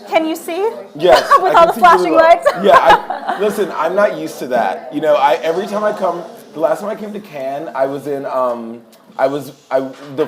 Can you see? Yes. With all the flashing lights? Yeah, listen, I'm not used to that. You know, every time I come, the last time I came to Cannes, I was in, the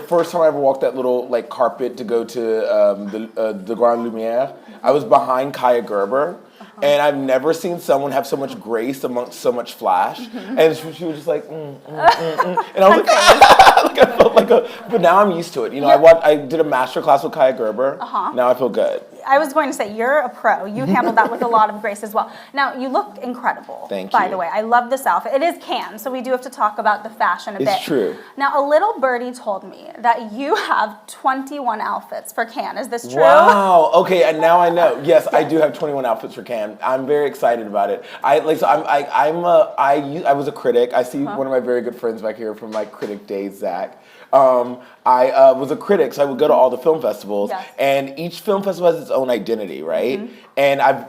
first time I ever walked that little like carpet to go to the Grand Lumière, I was behind Kaya Gerber. And I've never seen someone have so much grace amongst so much flash. And she was just like, and I was like, like I felt like but now I'm used to it. You know, I did a master class with Kaya Gerber. Now I feel good. I was going to say, you're a pro. You handled that with a lot of grace as well. Now, you look incredible, Thank you. by the way. I love this outfit. It is Cannes, so we do have to talk about the fashion a bit. It's true. Now, a little birdie told me that you have 21 outfits for Cannes. Is this true? Wow. Okay, and now I know. Yes, I do have 21 outfits for Cannes. I'm very excited about it. I was a critic. I see one of my very good friends back here from my critic days, Zach. I was a critic, so I would go to all the film festivals, and each film festival has its own identity, right? And I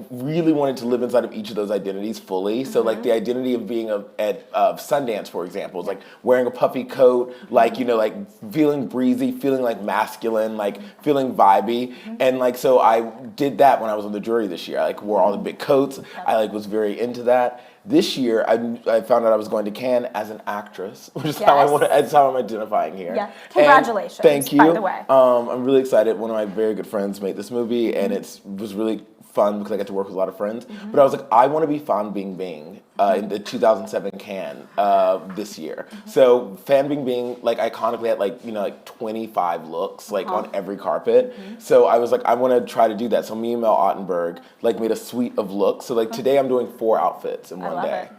really wanted to live inside of each of those identities fully. So like the identity of being at Sundance, for example, is like wearing a puffy coat, like like feeling breezy, feeling like masculine, like feeling vibey, and like so I did that when I was on the jury this year. I like wore all the big coats. I like was very into that. This year, I found out I was going to Cannes as an actress, which is that's how I'm identifying here. Yeah. Congratulations, and thank you. By the way. I'm really excited. One of my very good friends made this movie, and it was really fun because I got to work with a lot of friends. But I was like, I want to be Fan Bingbing in the 2007 Cannes this year. So Fan Bingbing, like iconically had like 25 looks like on every carpet. So I was like, I want to try to do that. So me and Mel Ottenberg like made a suite of looks. So like today I'm doing 4 outfits in one day.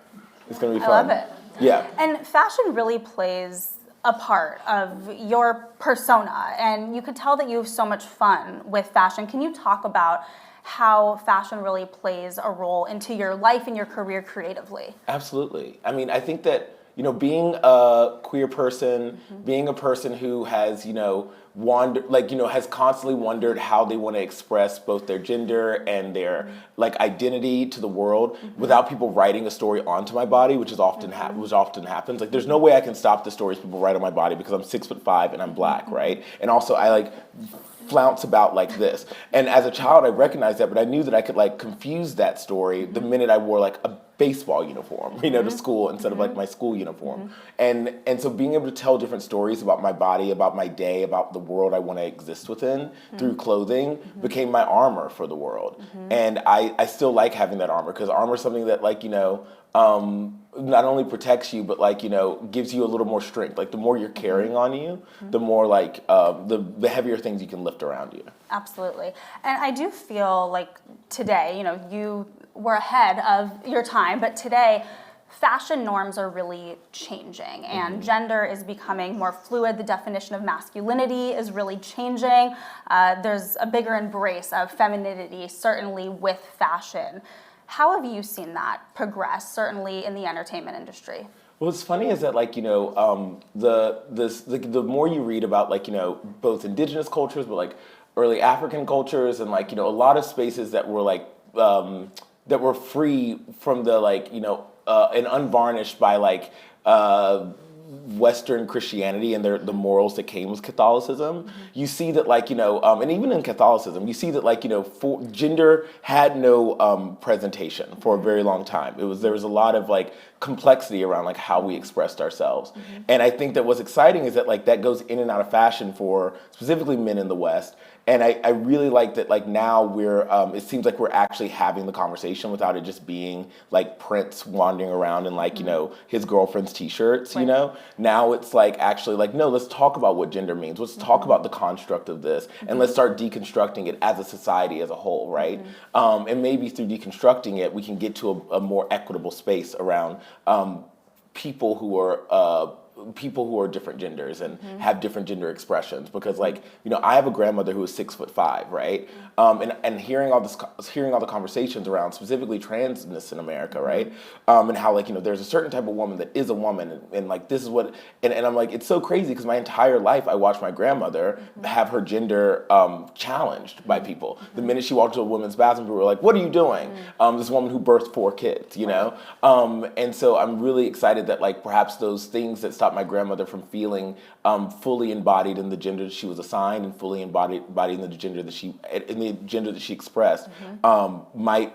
It's gonna be fun. I love it. Yeah. And fashion really plays a part of your persona, and you could tell that you have so much fun with fashion. Can you talk about how fashion really plays a role into your life and your career creatively? Absolutely. I mean, I think that, being a queer person, being a person who has, has constantly wondered how they want to express both their gender and their like identity to the world without people writing a story onto my body, which is often often happens. Like, there's no way I can stop the stories people write on my body because I'm 6'5" and I'm black, right? And also I like flounce about like this. And as a child, I recognized that, but I knew that I could like confuse that story the minute I wore like a baseball uniform, to school instead of like my school uniform. And so being able to tell different stories about my body, about my day, about the world I want to exist within through clothing became my armor for the world. And I still like having that armor because armor is something that like, not only protects you, but like, gives you a little more strength. Like the more you're carrying on you, the more like the heavier things you can lift around you. Absolutely. And I do feel like today, you were ahead of your time, but today fashion norms are really changing and gender is becoming more fluid. The definition of masculinity is really changing. There's a bigger embrace of femininity, certainly with fashion. How have you seen that progress, certainly in the entertainment industry? Well, what's funny is that, like, the more you read about, like, both indigenous cultures, but like early African cultures, and like, a lot of spaces that were like that were free from the like, and unvarnished by like Western Christianity and the morals that came with Catholicism, you see that like, and even in Catholicism, you see that like, gender had no presentation for a very long time. There was a lot of like complexity around like how we expressed ourselves. And I think that what's exciting is that like that goes in and out of fashion for specifically men in the West. And I really like that, like, now it seems like we're actually having the conversation without it just being like Prince wandering around in like, his girlfriend's t-shirts, Now it's like actually like, no, let's talk about what gender means. Let's talk about the construct of this and let's start deconstructing it as a society as a whole, right? And maybe through deconstructing it, we can get to a more equitable space around people who are different genders and have different gender expressions, because like, I have a grandmother who is 6'5", right? And hearing all the conversations around specifically transness in America, right? And how like, there's a certain type of woman that is a woman, and like this is what, and I'm like, it's so crazy because my entire life I watched my grandmother have her gender challenged by people. The minute she walked to a women's bathroom, people were like, what are you doing? This woman who birthed 4 kids, And so I'm really excited that like perhaps those things that stopped stop my grandmother from feeling fully embodied in the gender that she was assigned and fully embodied in the gender that she expressed, might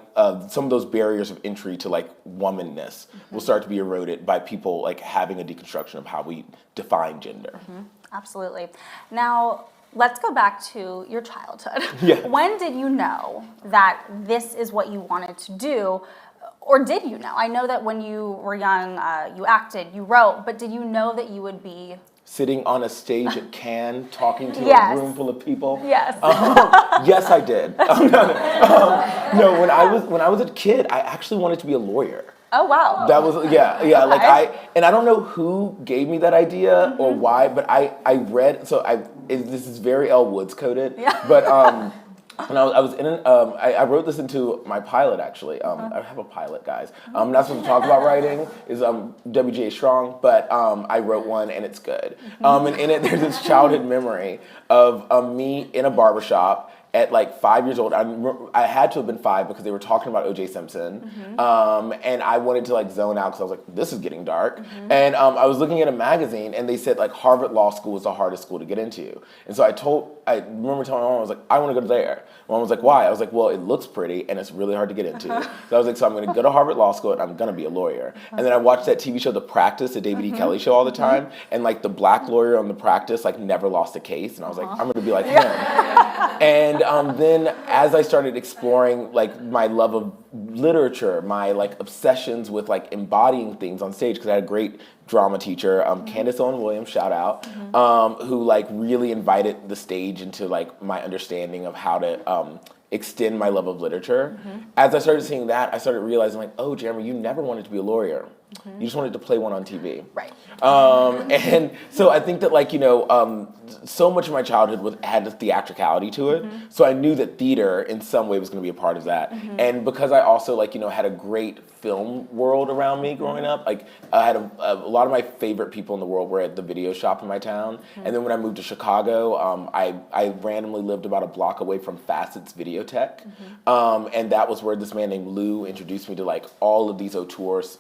some of those barriers of entry to like womanness will start to be eroded by people like having a deconstruction of how we define gender. Absolutely. Now, let's go back to your childhood. Yeah. When did you know that this is what you wanted to do? Or did you know? I know that when you were young, you acted, you wrote, but did you know that you would be sitting on a stage at Cannes talking to Yes. a room full of people? Yes. Yes, I did. No, when I was a kid, I actually wanted to be a lawyer. Oh, wow. That was like Okay. I don't know who gave me that idea or why, but I read, this is very Elle Woods coded, Yeah. but when I was in I wrote this into my pilot actually. I have a pilot, guys. I'm not supposed to talk about writing. Is WGA Strong, but I wrote one and it's good. And in it there's this childhood memory of me in a barbershop at like 5 years old. I had to have been 5 because they were talking about O.J. Simpson, and I wanted to like zone out because I was like, this is getting dark. And I was looking at a magazine and they said like Harvard Law School was the hardest school to get into. And so I remember telling my mom, I was like, I want to go there. My mom was like, why? I was like, well, it looks pretty and it's really hard to get into. So I was like, so I'm going to go to Harvard Law School and I'm going to be a lawyer. And then I watched that TV show, The Practice, the David E. Kelly show all the time. And like the black lawyer on The Practice like never lost a case. And I was like, I'm going to be like him. And then as I started exploring like my love of literature, my like obsessions with like embodying things on stage, because I had a great drama teacher, Candace Owen Williams, shout out, who like really invited the stage into like my understanding of how to extend my love of literature. As I started seeing that, I started realizing like, oh, Jeremy, you never wanted to be a lawyer. You just wanted to play one on TV. Right. And so I think that like, so much of my childhood had a theatricality to it. So I knew that theater in some way was going to be a part of that. And because I also like, had a great film world around me growing up, like I had a lot of my favorite people in the world were at the video shop in my town. And then when I moved to Chicago, I randomly lived about a block away from Facet's Videotech. And that was where this man named Lou introduced me to like all of these auteurs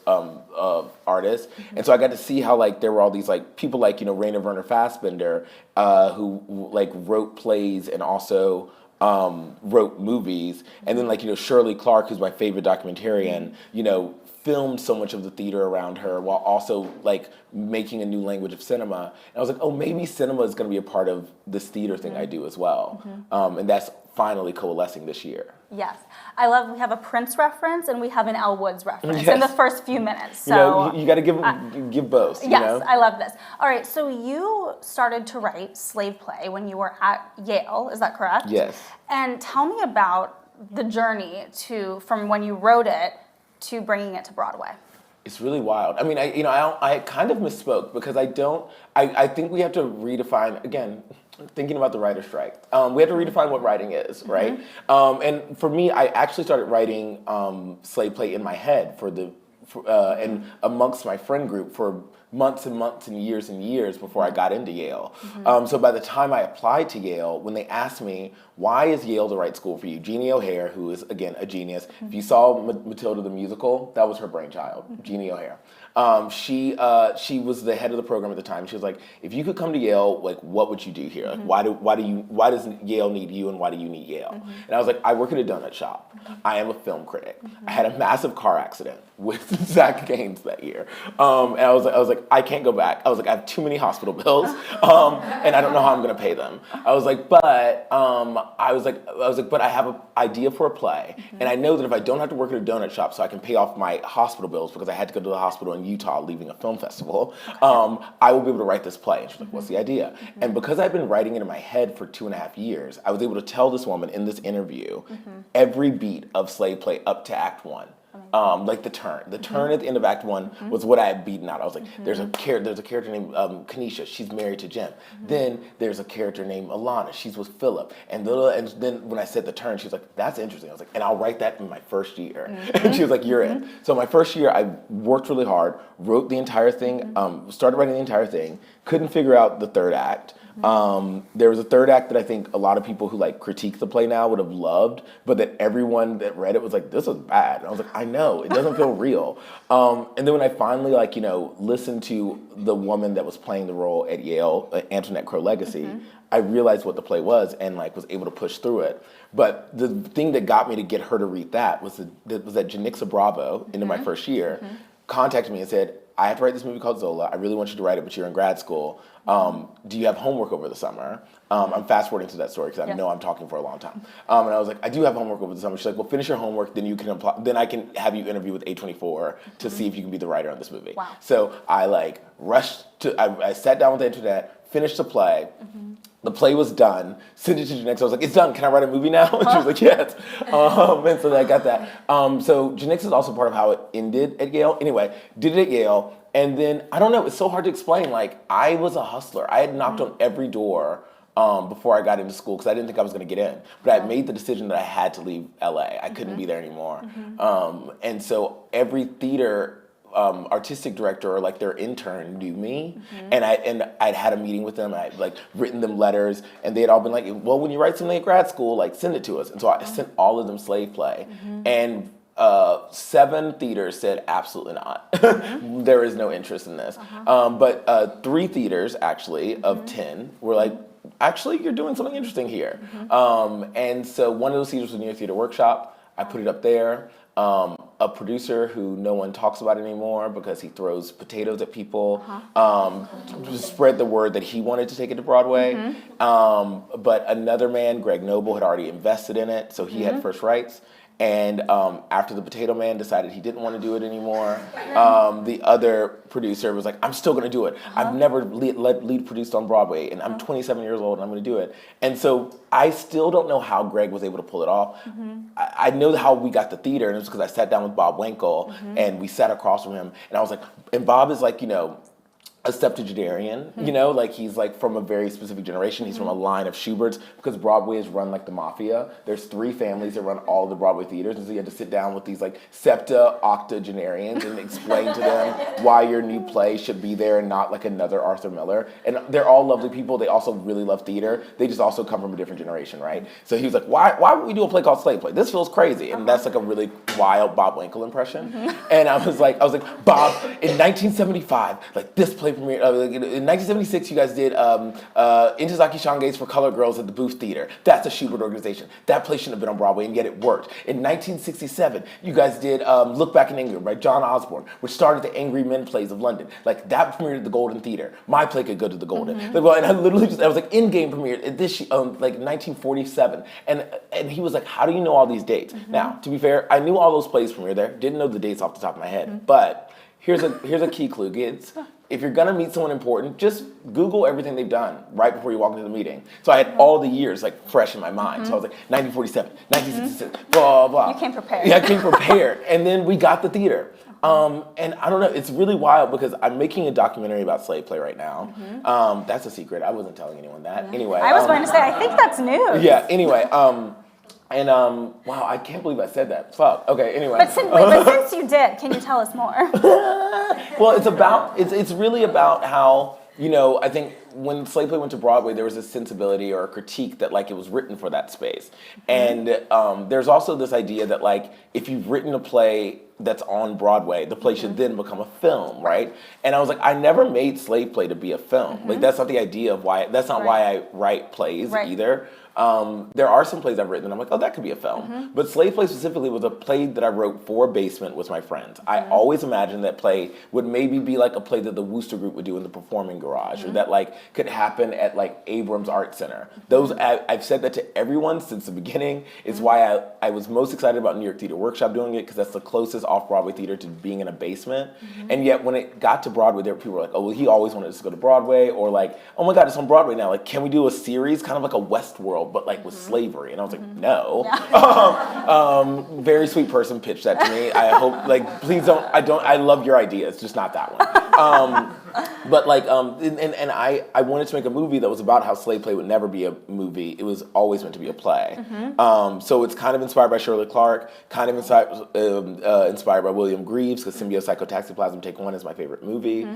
artists. And so I got to see how like there were all these like people like, Rainer Werner Fassbinder, who like wrote plays and also wrote movies. And then like, Shirley Clark, who's my favorite documentarian, filmed so much of the theater around her while also like making a new language of cinema. And I was like, oh, maybe cinema is going to be a part of this theater thing I do as well. And that's finally coalescing this year. Yes. I love, we have a Prince reference and we have an Elle Woods reference Yes. in the first few minutes. So you got to give both. Yes, I love this. All right, so you started to write slave play when you were at Yale, is that correct? Yes. And tell me about the journey from when you wrote it to bringing it to Broadway. It's really wild. I mean, I kind of misspoke because I think we have to redefine, again, thinking about the writer's strike. We have to redefine what writing is, right? And for me, I actually started writing slave play in my head and amongst my friend group for months and months and years before I got into Yale. So by the time I applied to Yale, when they asked me, why is Yale the right school for you? Jeannie O'Hare, who is, again, a genius. If you saw Matilda the musical, that was her brainchild, Jeannie O'Hare. She was the head of the program at the time. She was like, if you could come to Yale, like, what would you do here? Like, why does Yale need you and why do you need Yale? And I was like, I work at a donut shop. I am a film critic. I had a massive car accident with Zach Gaines that year. And I was like, I can't go back. I was like, I have too many hospital bills, and I don't know how I'm gonna pay them. I was like, but I have an idea for a play, and I know that if I don't have to work at a donut shop, so I can pay off my hospital bills because I had to go to the hospital in Utah leaving a film festival, I will be able to write this play. And she's like, what's the idea? And because I've been writing it in my head for 2.5 years, I was able to tell this woman in this interview every beat of slave play up to Act 1. Like the turn at the end of Act 1 was what I had beaten out. I was like, there's a character named Kanisha. She's married to Jim. Then there's a character named Alana. She's with Philip. And then when I said the turn, she was like, that's interesting. I was like, and I'll write that in my first year. And she was like, you're in. So my first year, I worked really hard, wrote the entire thing, started writing the entire thing, couldn't figure out the third act. There was a third act that I think a lot of people who like critique the play now would have loved, but that everyone that read it was like, this was bad. And I was like, I know, it doesn't feel real. And then when I finally listened to the woman that was playing the role at Yale, Antoinette Crowe Legacy, I realized what the play was and was able to push through it. But the thing that got me to get her to read that was that Zola Bravo, into my first year, contacted me and said, I have to write this movie called Zola. I really want you to write it, but you're in grad school. Do you have homework over the summer? I'm fast forwarding to that story because I know I'm talking for a long time. And I was like, I do have homework over the summer. She's like, well, finish your homework, then you can apply. Then I can have you interview with A24 to see if you can be the writer on this movie. Wow. So I rushed to. I sat down with Antoinette, finished the play. The play was done. Sent it to Janix. I was like, it's done. Can I write a movie now? And she was like, yes. And so I got that. So Janix is also part of how it ended at Yale. Anyway, did it at Yale. And then, I don't know, it's so hard to explain. I was a hustler. I had knocked on every door before I got into school because I didn't think I was going to get in. But I made the decision that I had to leave LA. I couldn't be there anymore. And so every theater artistic director or their intern knew me, and I'd had a meeting with them. I'd written them letters, and they had all been like, "Well, when you write something at grad school, send it to us." And so I sent all of them Slave Play, and 7 theaters said absolutely not. There is no interest in this. But 3 theaters actually of 10 were like, actually, you're doing something interesting here. And so one of those theaters was New York Theater Workshop. I put it up there. A producer who no one talks about anymore because he throws potatoes at people, spread the word that he wanted to take it to Broadway. But another man, Greg Noble, had already invested in it, so he had first rights. And after the Potato Man decided he didn't want to do it anymore, the other producer was like, I'm still going to do it. I've never lead produced on Broadway, and I'm 27 years old, and I'm going to do it. And so I still don't know how Greg was able to pull it off. I know how we got the theater, and it was because I sat down with Bob Winkle, and we sat across from him, and I was like, and Bob is a septuagenarian, he's from a very specific generation. He's from a line of Schuberts because Broadway is run like the mafia. There's 3 families that run all the Broadway theaters, and so you had to sit down with these octogenarians and explain to them why your new play should be there and not another Arthur Miller. And they're all lovely people. They also really love theater. They just also come from a different generation, right? So he was like, why would we do a play called Slave Play? This feels crazy. And that's a really wild Bob Winkle impression. And I was like, Bob, in 1975, this play premiere. In 1976, you guys did Intozaki Shange's For Colored Girls at the Booth Theater. That's a Schubert organization. That play shouldn't have been on Broadway, and yet it worked. In 1967, you guys did Look Back in Anger by John Osborne, which started the Angry Men plays of London. That premiered at the Golden Theater. My play could go to the Golden. And I literally I was In Game premiered at this 1947, and he was like, how do you know all these dates? Now, to be fair, I knew all those plays premiered there. Didn't know the dates off the top of my head, but here's a key clue, kids. If you're gonna meet someone important, just Google everything they've done right before you walk into the meeting. So I had all the years fresh in my mind. So I was 1947, 1966, blah, blah. You came prepared. Yeah, I came prepared. And then we got the theater. And I don't know, it's really wild because I'm making a documentary about slave play right now. That's a secret. I wasn't telling anyone that. Anyway. I was going to say, I think that's news. Yeah, anyway. Wow, I can't believe I said that. Fuck. Okay, anyway. But since you did, can you tell us more? Well, it's really about how, I think when Slave Play went to Broadway, there was a sensibility or a critique that it was written for that space. And there's also this idea that if you've written a play that's on Broadway, the play should then become a film, right? And I was like, I never made Slave Play to be a film. That's not the idea of why, that's not why I write plays either. There are some plays I've written and I'm like, oh, that could be a film. But Slave Play specifically was a play that I wrote for a basement with my friends. I always imagined that play would maybe be a play that the Wooster Group would do in the Performing Garage, or that could happen at Abrams Art Center. Those I've said that to everyone since the beginning. It's why I was most excited about New York Theater Workshop doing it, because that's the closest off-Broadway theater to being in a basement. And yet when it got to Broadway, there were people who were like, oh, well, he always wanted us to go to Broadway, or oh my God, it's on Broadway now. Can we do a series, kind of like a Westworld, but with slavery? And I was like, no. Very sweet person pitched that to me. I hope, please don't, I love your idea. It's just not that one. But I wanted to make a movie that was about how slave play would never be a movie. It was always meant to be a play. So it's kind of inspired by Shirley Clark, kind of inspired by William Greaves, because Symbiote Psychotoxicplasm Take One is my favorite movie.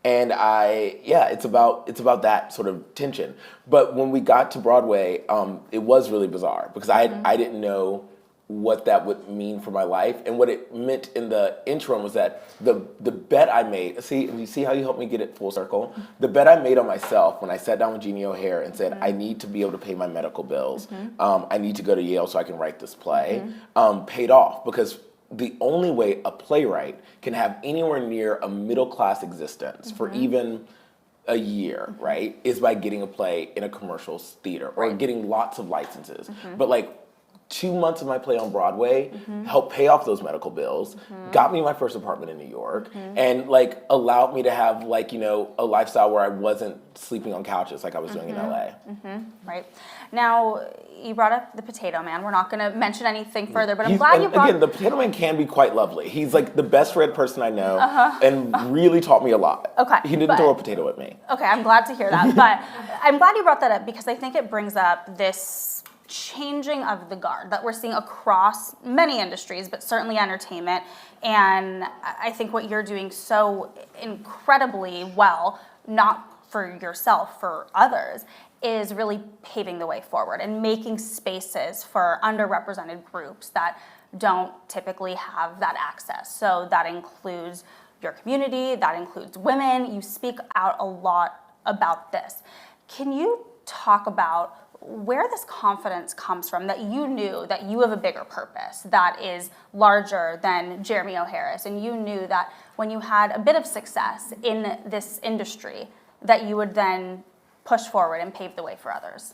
And it's about that sort of tension. But when we got to Broadway, it was really bizarre because I didn't know what that would mean for my life. And what it meant in the interim was that the bet I made, you see how you helped me get it full circle? The bet I made on myself when I sat down with Jeannie O'Hare and said, I need to be able to pay my medical bills. I need to go to Yale so I can write this play, paid off because the only way a playwright can have anywhere near a middle-class existence for even a year, right, is by getting a play in a commercial theater or getting lots of licenses. But like 2 months of my play on Broadway helped pay off those medical bills, got me my first apartment in New York, and like allowed me to have like, you know, a lifestyle where I wasn't sleeping on couches like I was doing in LA. Right. Now, you brought up the Potato Man. We're not going to mention anything further, but I'm glad you brought... Again, the Potato Man can be quite lovely. He's like the best read person I know and really taught me a lot. Okay. He didn't throw a potato at me. Okay, I'm glad to hear that. But I'm glad you brought that up because I think it brings up this changing of the guard that we're seeing across many industries, but certainly entertainment. And I think what you're doing so incredibly well, not for yourself, for others, is really paving the way forward and making spaces for underrepresented groups that don't typically have that access. So that includes your community, that includes women. You speak out a lot about this. Can you talk about where this confidence comes from, that you knew that you have a bigger purpose that is larger than Jeremy O'Harris, and you knew that when you had a bit of success in this industry, that you would then push forward and pave the way for others?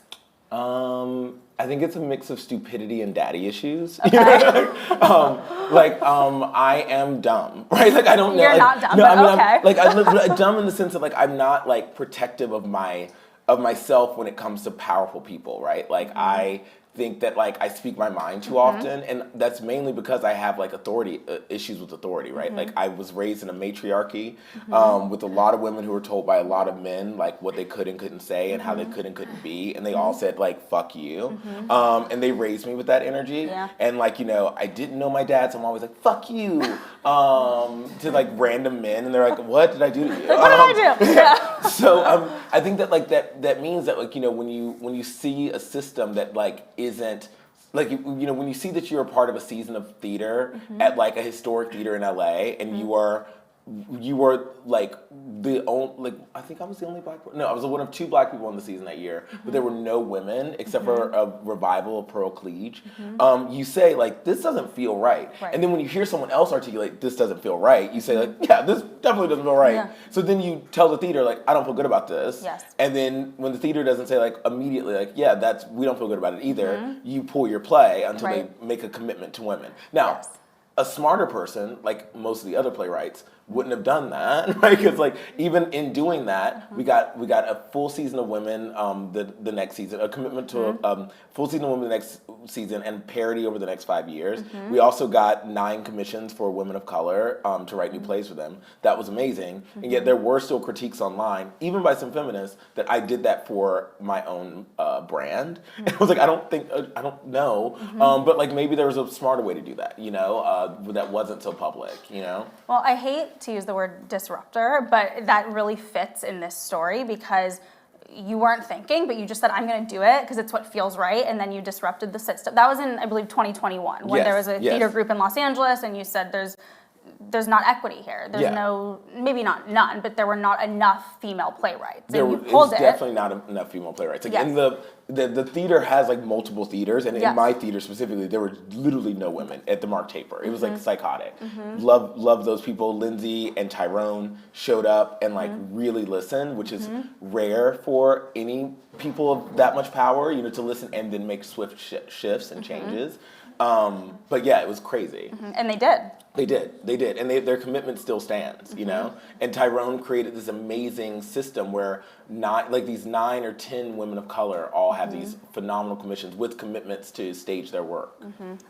I think it's a mix of stupidity and daddy issues. Okay. I am dumb, right? Like I don't know. You're not dumb, but okay. I'm dumb in the sense that like I'm not like protective of myself when it comes to powerful people, right? Like I think that like I speak my mind too often, and that's mainly because I have like authority issues with authority, right? Like I was raised in a matriarchy with a lot of women who were told by a lot of men like what they could and couldn't say and how they could and couldn't be, and they all said like fuck you, and they raised me with that energy. And like, you know, I didn't know my dad, so I'm always like fuck you to like random men, and they're like, what did I do to you? What did I do? Yeah. So I think that like that means that like, you know, when you see a system that like isn't like, you know, when you see that you're a part of a season of theater at like a historic theater in LA, and you were like the only, like I think I was the only black person. No, I was one of 2 black people in the season that year, but there were no women except for a revival of Pearl Cleage. You say like, this doesn't feel right. And then when you hear someone else articulate, this doesn't feel right, you say like, yeah, this definitely doesn't feel right. So then you tell the theater like, I don't feel good about this. And then when the theater doesn't say like immediately like, yeah, we don't feel good about it either, you pull your play until they make a commitment to women. Now, a smarter person, like most of the other playwrights, wouldn't have done that, right? Because like even in doing that, we got a full season of women the next season, a commitment to a full season of women the next season, and parity over the next 5 years. We also got 9 commissions for women of color to write new plays for them. That was amazing, and yet there were still critiques online, even by some feminists, that I did that for my own brand. And I was like, I don't know, but like maybe there was a smarter way to do that, you know, that wasn't so public, you know? Well, I hate to use the word disruptor, but that really fits in this story because you weren't thinking, but you just said, I'm going to do it because it's what feels right, and then you disrupted the system. That was in, I believe, 2021, when there was a theater group in Los Angeles, and you said there's not equity here. There's no, maybe not none, but there were not enough female playwrights. There's definitely not enough female playwrights. Like in the theater has like multiple theaters, and in my theater specifically, there were literally no women at the Mark Taper. It was like psychotic. Love those people. Lindsay and Tyrone showed up and like really listened, which is rare for any people of that much power, you know, to listen and then make swift shifts and changes. But yeah, it was crazy. And they did. They did, and their commitment still stands, you know. And Tyrone created this amazing system where these 9 or 10 women of color all have these phenomenal commissions with commitments to stage their work.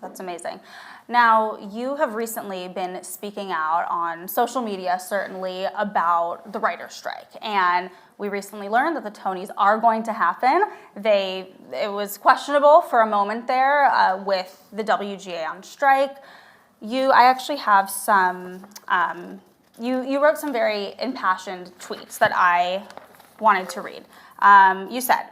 That's amazing. Now, you have recently been speaking out on social media, certainly, about the writer's strike, and we recently learned that the Tonys are going to happen. It was questionable for a moment there with the WGA on strike. I actually have some You wrote some very impassioned tweets that I wanted to read. You said,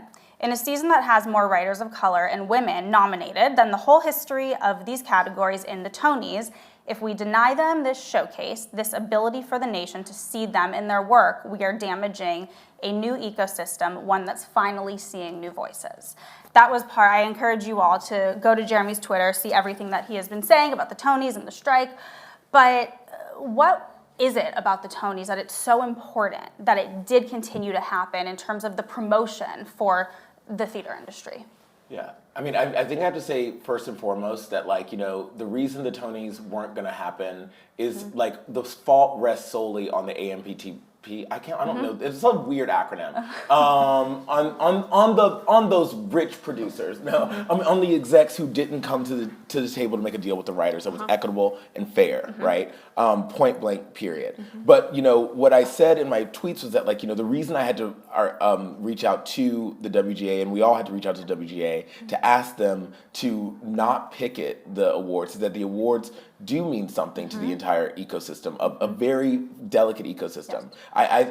in a season that has more writers of color and women nominated than the whole history of these categories in the Tonys, if we deny them this showcase, this ability for the nation to see them in their work, we are damaging a new ecosystem, one that's finally seeing new voices. That was I encourage you all to go to Jeremy's Twitter, see everything that he has been saying about the Tonys and the strike. But what is it about the Tonys that it's so important that it did continue to happen in terms of the promotion for the theater industry? Yeah, I mean, I think I have to say first and foremost that, like, you know, the reason the Tonys weren't going to happen is like the fault rests solely on the AMPTP. I don't know. It's a weird acronym. On those rich producers. No, on the execs who didn't come to the table to make a deal with the writers that was equitable and fair, right? Point blank, period. But, you know, what I said in my tweets was that, like, you know, the reason I had to reach out to the WGA, and we all had to reach out to the WGA to ask them to not picket the awards, is that the awards do mean something to the entire ecosystem, a very delicate ecosystem. Yes.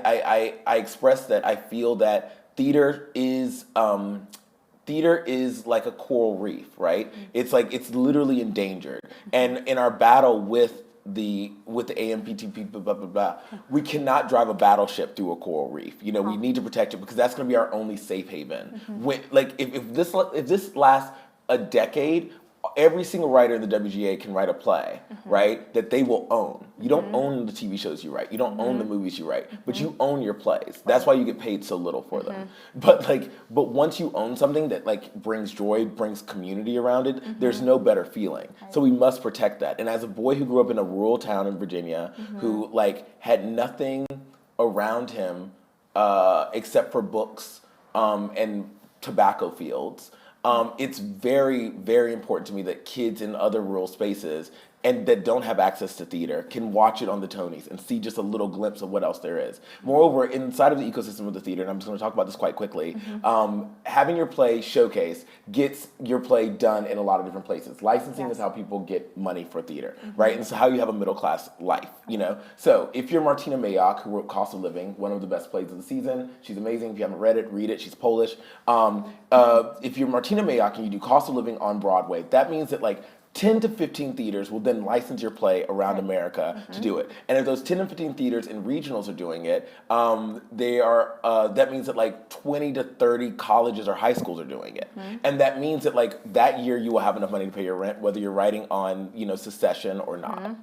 I expressed that I feel that theater is like a coral reef, right? It's like it's literally endangered, and in our battle with the AMPTP, blah, blah, blah, blah, we cannot drive a battleship through a coral reef. You know, we need to protect it because that's going to be our only safe haven. When, like, if this lasts a decade, every single writer in the WGA can write a play, right, that they will own. You don't own the TV shows you write. You don't own the movies you write, but you own your plays. That's why you get paid so little for them. But once you own something that, like, brings joy, brings community around it, there's no better feeling. Right. So we must protect that. And as a boy who grew up in a rural town in Virginia, who, like, had nothing around him except for books and tobacco fields, it's very, very important to me that kids in other rural spaces and that don't have access to theater can watch it on the Tonys and see just a little glimpse of what else there is. Moreover, inside of the ecosystem of the theater, and I'm just going to talk about this quite quickly, having your play showcase gets your play done in a lot of different places. Licensing is how people get money for theater, right? And so how you have a middle class life, you know? So if you're Martina Mayock, who wrote Cost of Living, one of the best plays of the season, she's amazing. If you haven't read it, read it. She's Polish. If you're Martina Mayock and you do Cost of Living on Broadway, that means that, like, 10 to 15 theaters will then license your play around America to do it. And if those 10 and 15 theaters and regionals are doing it, that means that, like, 20 to 30 colleges or high schools are doing it. And that means that, like, that year you will have enough money to pay your rent, whether you're writing on, you know, Secession or not.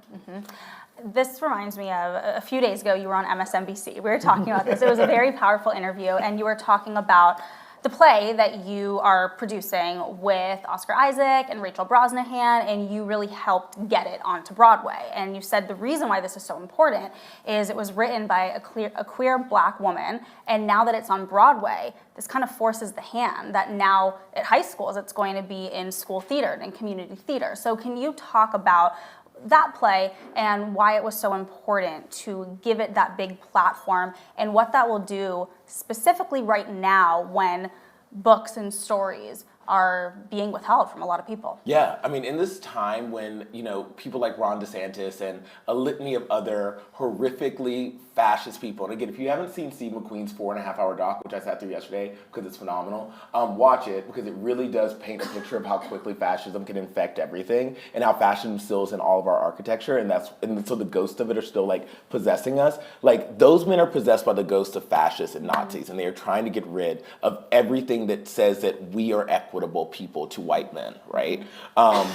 This reminds me of a few days ago, you were on MSNBC. We were talking about this. It was a very powerful interview, and you were talking about the play that you are producing with Oscar Isaac and Rachel Brosnahan, and you really helped get it onto Broadway. And you said the reason why this is so important is it was written by a queer black woman, and now that it's on Broadway, this kind of forces the hand that now at high schools it's going to be in school theater and community theater. So can you talk about that play and why it was so important to give it that big platform and what that will do specifically right now when books and stories are being withheld from a lot of people? Yeah, I mean, in this time when, you know, people like Ron DeSantis and a litany of other horrifically fascist people, and again, if you haven't seen Steve McQueen's 4.5-hour doc, which I sat through yesterday because it's phenomenal, watch it because it really does paint a picture of how quickly fascism can infect everything and how fascism still is in all of our architecture, and so the ghosts of it are still, like, possessing us. Like, those men are possessed by the ghosts of fascists and Nazis, and they are trying to get rid of everything that says that we are equitable people to white men, right?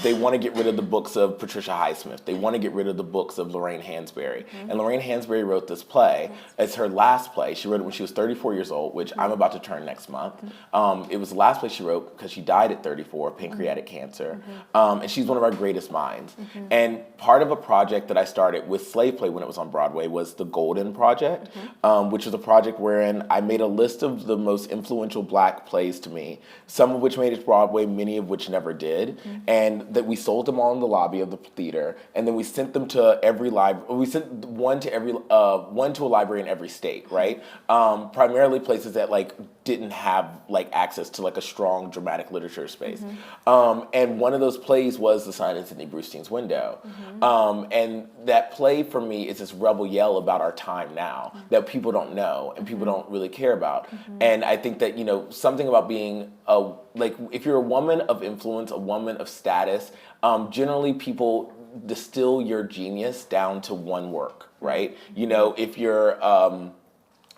They want to get rid of the books of Patricia Highsmith. They want to get rid of the books of Lorraine Hansberry. And Lorraine Hansberry wrote this play. It's her last play. She wrote it when she was 34 years old, which I'm about to turn next month. It was the last play she wrote because she died at 34 of pancreatic cancer. And she's one of our greatest minds. And part of a project that I started with Slave Play when it was on Broadway was the Golden Project, which was a project wherein I made a list of the most influential black plays to me, some of which made it to Broadway, many of which never did, and that we sold them all in the lobby of the theater, and then we sent them to every library. We sent one to a library in every state, right? Primarily places that, like, didn't have like access to like a strong dramatic literature space. And one of those plays was The Sign in Sidney Brustein's Window. And that play for me is this rebel yell about our time now that people don't know and people don't really care about. And I think that, you know, something about being like, if you're a woman of influence, a woman of status, generally people distill your genius down to one work, right? You know, if you're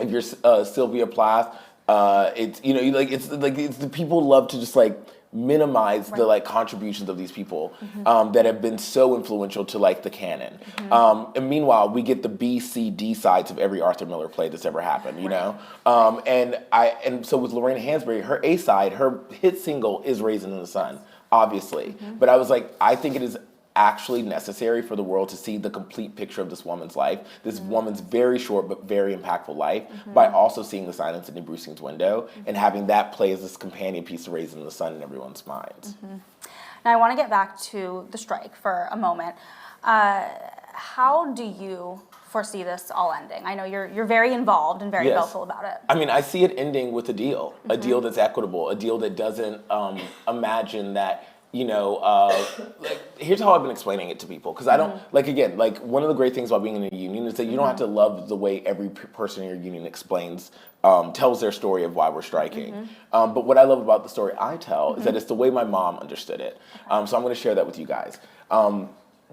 Sylvia Plath, it's, you know, it's the people love to just like minimize the like contributions of these people that have been so influential to like the canon. And meanwhile, we get the B, C, D sides of every Arthur Miller play that's ever happened, you know? And so with Lorraine Hansberry, her A side, her hit single is Raisin in the Sun, obviously. But I was like, I think it is actually necessary for the world to see the complete picture of this woman's life, this woman's very short but very impactful life, by also seeing The Sign in Sidney Brustein's Window and having that play as this companion piece to Raisin in the Sun in everyone's minds. Now I want to get back to the strike for a moment. How do you foresee this all ending? I know you're very involved and very vocal about it. I mean, I see it ending with a deal that's equitable, a deal that doesn't imagine that, you know, like, here's how I've been explaining it to people. Because I don't, like, again, like, one of the great things about being in a union is that you don't have to love the way every person in your union explains, tells their story of why we're striking. But what I love about the story I tell is that it's the way my mom understood it. So I'm going to share that with you guys.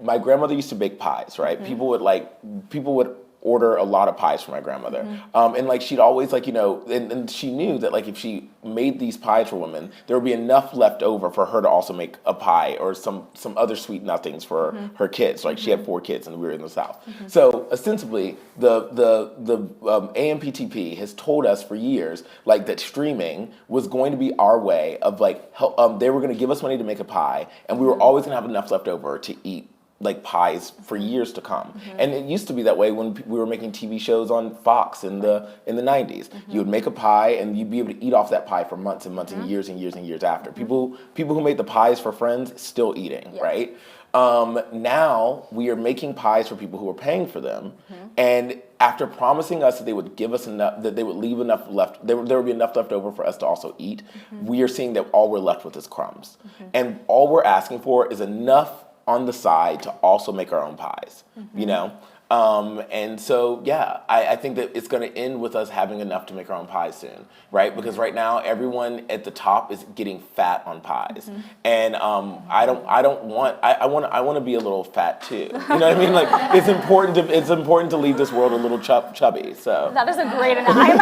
My grandmother used to bake pies, right? People would order a lot of pies from my grandmother. And like, she'd always like, you know, and she knew that like, if she made these pies for women, there would be enough left over for her to also make a pie or some other sweet nothings for her kids. Like, she had 4 kids and we were in the South. So ostensibly, the AMPTP has told us for years, like, that streaming was going to be our way of like, they were gonna give us money to make a pie, and we were always gonna have enough left over to eat like pies for years to come. And it used to be that way when we were making TV shows on Fox in the 90s. You would make a pie and you'd be able to eat off that pie for months and months and years and years and years after. People who made the pies for friends still eating, right? Now we are making pies for people who are paying for them, and after promising us that they would give us enough, that they would leave enough left, there would be enough left over for us to also eat, we are seeing that all we're left with is crumbs. And all we're asking for is enough on the side to also make our own pies, you know? And so, yeah, I think that it's going to end with us having enough to make our own pies soon, right? Because right now, everyone at the top is getting fat on pies, and I want to be a little fat too. You know what I mean? Like, it's important to leave this world a little chubby. So that is a great analogy.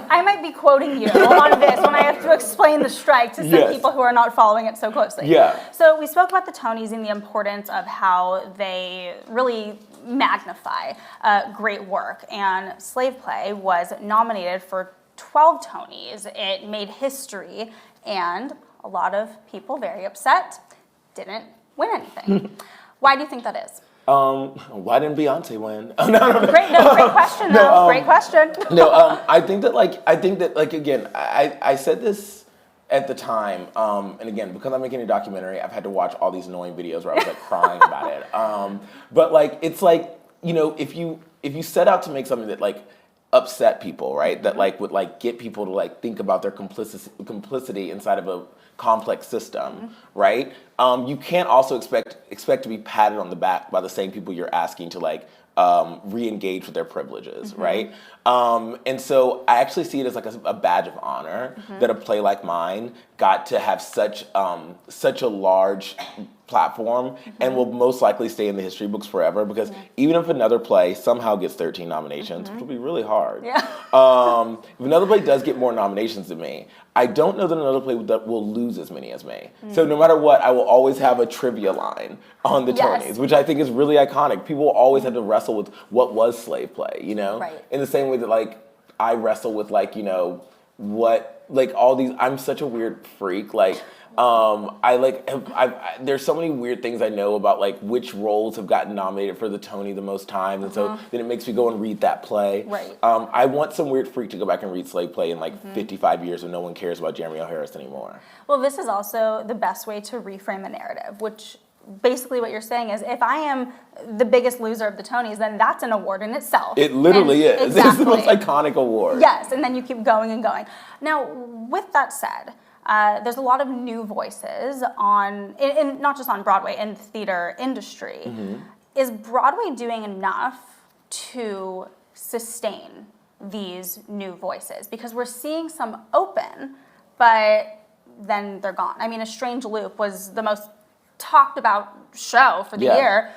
I might be quoting you on this when I have to explain the strike to some people who are not following it so closely. So we spoke about the Tonys and the importance of how they really magnify great work, and Slave Play was nominated for 12 Tonys. It made history, and a lot of people, very upset, didn't win anything. Why do you think that is? Why didn't Beyonce win? Great question though. Great question. I think that again, I said this at the time, and again, because I'm making a documentary, I've had to watch all these annoying videos where I was like crying about it. But like, it's like, you know, if you set out to make something that like upset people, right? That like would like get people to like think about their complicity inside of a complex system, right? You can't also expect to be patted on the back by the same people you're asking to like re-engage with their privileges, right? And so I actually see it as like a badge of honor that a play like mine got to have such a large platform and will most likely stay in the history books forever, because even if another play somehow gets 13 nominations, which will be really hard, if another play does get more nominations than me, I don't know that another play that will lose as many as me. So no matter what, I will always have a trivia line on the Tonys, which I think is really iconic. People will always have to wrestle with what was Slave Play, you know? In the same way that like I wrestle with like, you know, what, like all these, I'm such a weird freak, like there's so many weird things I know about like which roles have gotten nominated for the Tony the most times, and so then it makes me go and read that play. I want some weird freak to go back and read Slave Play in like 55 years when no one cares about Jeremy O. Harris anymore. Well, this is also the best way to reframe a narrative, which basically what you're saying is if I am the biggest loser of the Tonys, then that's an award in itself. It literally is. Exactly. It's the most iconic award. Yes, and then you keep going and going. Now, with that said, there's a lot of new voices in not just on Broadway, in the theater industry. Mm-hmm. Is Broadway doing enough to sustain these new voices? Because we're seeing some open, but then they're gone. I mean, A Strange Loop was the most talked about show for the year,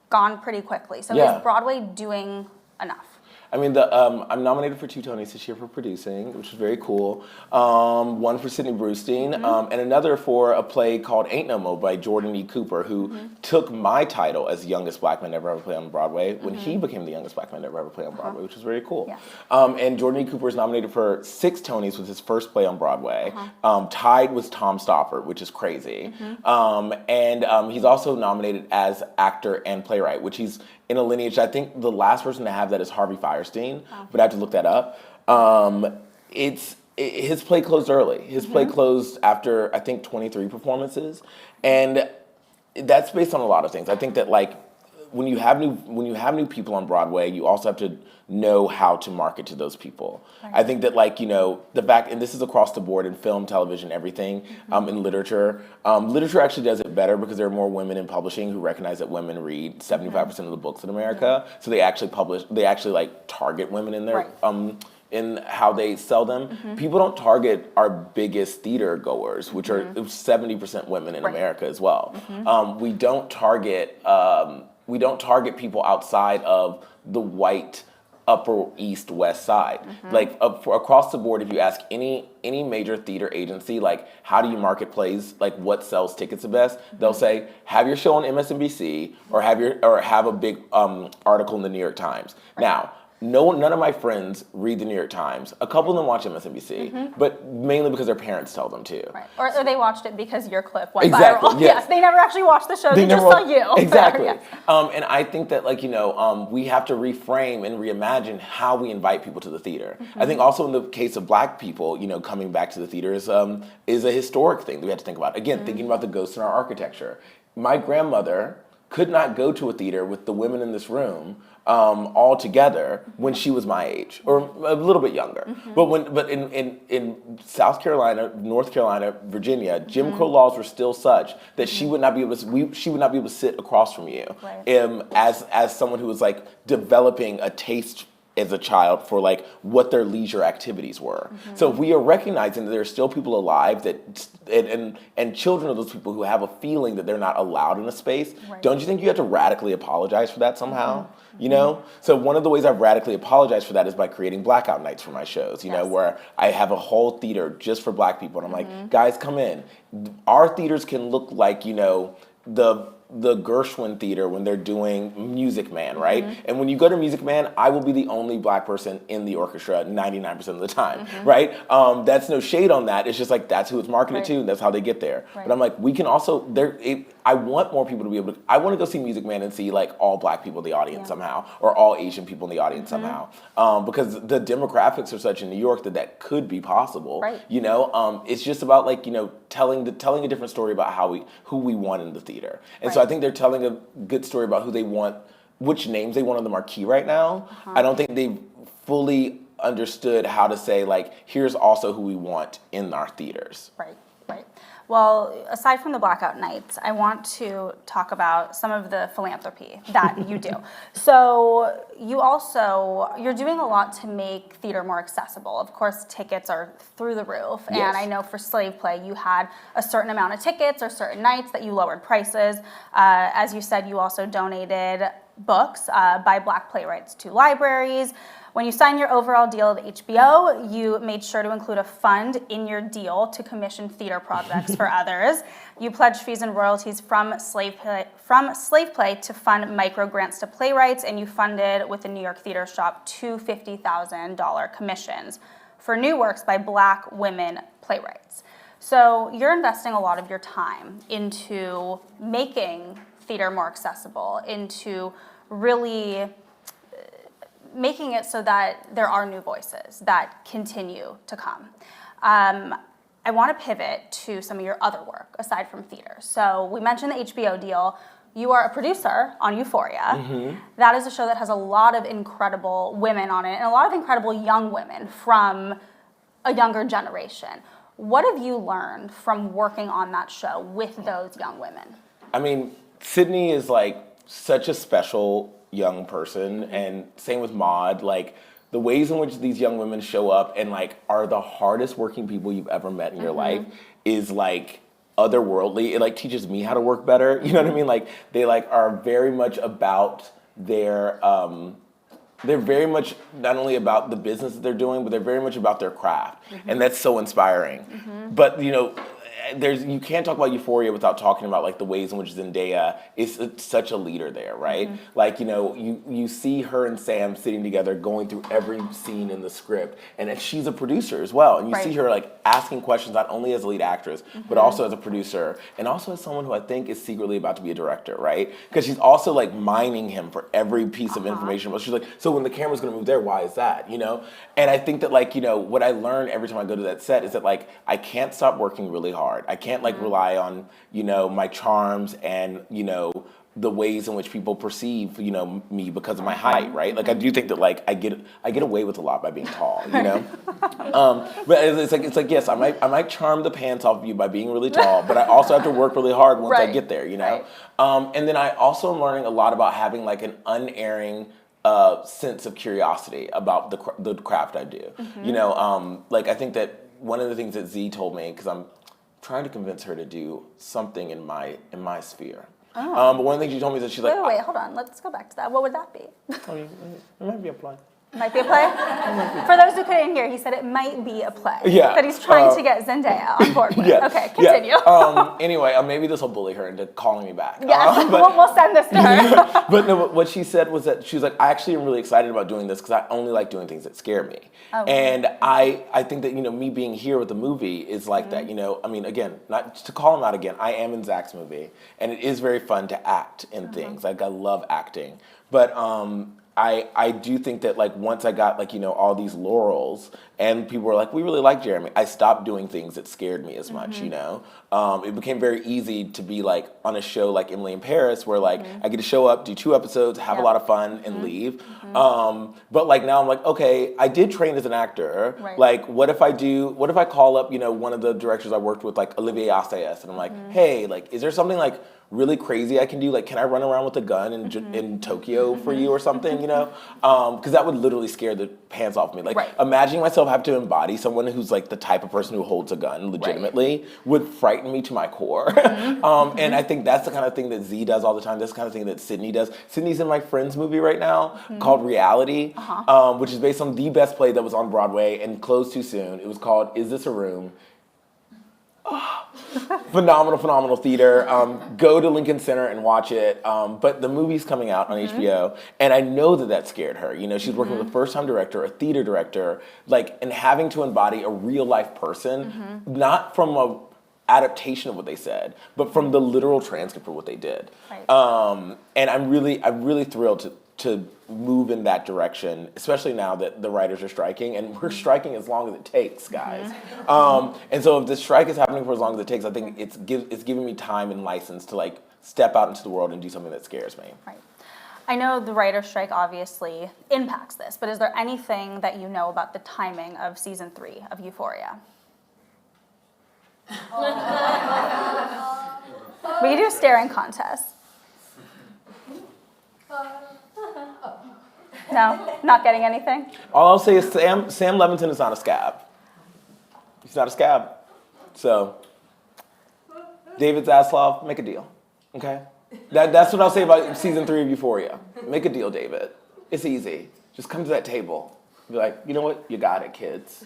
gone pretty quickly. So is Broadway doing enough? I mean, I'm nominated for 2 Tonys this year for producing, which is very cool. One for Sidney Brewstein, and another for a play called Ain't No Mo by Jordan E. Cooper, who took my title as youngest black man ever play on Broadway when he became the youngest black man ever play on Broadway, which was very cool. Yeah. And Jordan E. Cooper is nominated for 6 Tonys with his first play on Broadway. Tied with Tom Stoppard, which is crazy. And he's also nominated as actor and playwright, which he's in a lineage. I think the last person to have that is Harvey Fierstein, but I have to look that up. His play closed early. His play closed after, I think, 23 performances, and that's based on a lot of things. I think that like when you have new people on Broadway, you also have to know how to market to those people. Right. I think that like, you know, the fact, and this is across the board in film, television, everything, in literature. Literature actually does it better because there are more women in publishing who recognize that women read 75% of the books in America. So they actually like target women in their, in how they sell them. People don't target our biggest theater goers, which are 70% women in America as well. We don't target people outside of the white Upper East West Side. Like across the board, if you ask any major theater agency, like how do you market plays, like what sells tickets the best, they'll say have your show on MSNBC or have a big article in the New York Times. Now, none of my friends read the New York Times. A couple of them watch MSNBC, but mainly because their parents tell them to. Right. Or they watched it because your clip went exactly, viral. Yes, they never actually watched the show. They just saw you. Exactly. And I think that like, you know, we have to reframe and reimagine how we invite people to the theater. I think also in the case of black people, you know, coming back to the theater is a historic thing that we have to think about. Again, thinking about the ghosts in our architecture. My grandmother could not go to a theater with the women in this room all together when she was my age or a little bit younger. But in South Carolina, North Carolina, Virginia, Jim Crow laws were still such that she would not be able to sit across from you as someone who was like developing a taste as a child for like what their leisure activities were. So we are recognizing that there are still people alive that and children of those people who have a feeling that they're not allowed in a space. Don't you think you have to radically apologize for that somehow? You know? So one of the ways I've radically apologized for that is by creating blackout nights for my shows, you know, where I have a whole theater just for black people. And I'm like, guys, come in. Our theaters can look like, you know, the Gershwin Theater when they're doing Music Man, right? And when you go to Music Man, I will be the only black person in the orchestra 99% of the time, right? That's no shade on that. It's just like that's who it's marketed to, and that's how they get there. But I'm like, we can also I want more people to be able to. I want to go see Music Man and see like all black people in the audience somehow, or all Asian people in the audience somehow, because the demographics are such in New York that could be possible. You know, it's just about like, you know, telling a different story about who we want in the theater, and so I think they're telling a good story about who they want, which names they want on the marquee right now. I don't think they've fully understood how to say like, here's also who we want in our theaters. Right. Well, aside from the blackout nights, I want to talk about some of the philanthropy that you do. So you're doing a lot to make theater more accessible. Of course, tickets are through the roof. Yes. And I know for Slave Play, you had a certain amount of tickets or certain nights that you lowered prices. As you said, you also donated books by black playwrights to libraries. When you signed your overall deal with HBO, you made sure to include a fund in your deal to commission theater projects for others. You pledged fees and royalties from Slave Play to fund micro grants to playwrights, and you funded with the New York Theater Shop two $50,000 commissions for new works by black women playwrights. So you're investing a lot of your time into making theater more accessible, into really making it so that there are new voices that continue to come. I want to pivot to some of your other work aside from theater. So we mentioned the HBO deal. You are a producer on Euphoria. That is a show that has a lot of incredible women on it and a lot of incredible young women from a younger generation. What have you learned from working on that show with those young women? I mean, Sydney is like such a special young person, and same with Maud. Like, the ways in which these young women show up and like are the hardest working people you've ever met in your life is like otherworldly. It like teaches me how to work better. You know what I mean? Like, they like are very much about their they're very much not only about the business that they're doing, but they're very much about their craft. And that's so inspiring. But you know, you can't talk about Euphoria without talking about like the ways in which Zendaya is such a leader there, right? Like, you know, you see her and Sam sitting together going through every scene in the script, and then she's a producer as well, and you see her like asking questions not only as a lead actress, but also as a producer, and also as someone who I think is secretly about to be a director, right? Because she's also like mining him for every piece of information. But she's like, so when the camera's gonna move there, why is that, you know? And I think that like, you know, what I learn every time I go to that set is that like, I can't stop working really hard. I can't like rely on, you know, my charms and, you know, the ways in which people perceive, you know, me because of my height, right? Like, I do think that like I get away with a lot by being tall, you know. But it's like yes, I might charm the pants off of you by being really tall, but I also have to work really hard once I get there, you know. And then I also am learning a lot about having like an unerring sense of curiosity about the craft I do. You know, like I think that one of the things that Z told me, because I'm trying to convince her to do something in my sphere. But one of the things she told me is that she's like, Wait, hold on. Let's go back to that. What would that be? It might be a play. Might be a play? For those who couldn't hear, he said it might be a play. Yeah. That he's trying to get Zendaya on board with. Yeah. Okay, continue. Yeah. Anyway, maybe this will bully her into calling me back. Yes, we'll send this to her. But no, what she said was that she was like, I actually am really excited about doing this because I only like doing things that scare me. And I think that, you know, me being here with the movie is like that, you know. I mean, again, not to call him out again, I am in Zach's movie, and it is very fun to act in things. Like, I love acting. But I do think that like once I got like, you know, all these laurels and people were like, we really like Jeremy, I stopped doing things that scared me as much, you know. It became very easy to be like on a show like Emily in Paris where like I get to show up, do 2 episodes, have a lot of fun and leave. But like now I'm like, okay, I did train as an actor. Like what if I call up, you know, one of the directors I worked with, like Olivier Assayas, and I'm like, hey, like is there something like really crazy I can do? Like, can I run around with a gun in Tokyo for you or something, you know? Because that would literally scare the pants off me. Like, imagining myself have to embody someone who's like the type of person who holds a gun legitimately would frighten me to my core. And I think that's the kind of thing that Z does all the time. That's the kind of thing that Sydney does. Sydney's in my friend's movie right now called Reality, which is based on the best play that was on Broadway and closed too soon. It was called Is This a Room? Phenomenal theater. Go to Lincoln Center and watch it. But the movie's coming out on HBO, and I know that scared her. You know, she's working with a first-time director, a theater director, like, and having to embody a real-life person, not from a adaptation of what they said, but from the literal transcript of what they did. And I'm really thrilled to move in that direction, especially now that the writers are striking, and we're striking as long as it takes, guys. And so if the strike is happening for as long as it takes, I think it's giving me time and license to like step out into the world and do something that scares me. Right. I know the writer's strike obviously impacts this, but is there anything that you know about the timing of season 3 of Euphoria? We can do a staring contest. No, not getting anything? All I'll say is Sam Levinson is not a scab. He's not a scab. So, David Zaslav, make a deal, okay? That's what I'll say about season 3 of Euphoria. Make a deal, David. It's easy. Just come to that table. Be like, you know what? You got it, kids.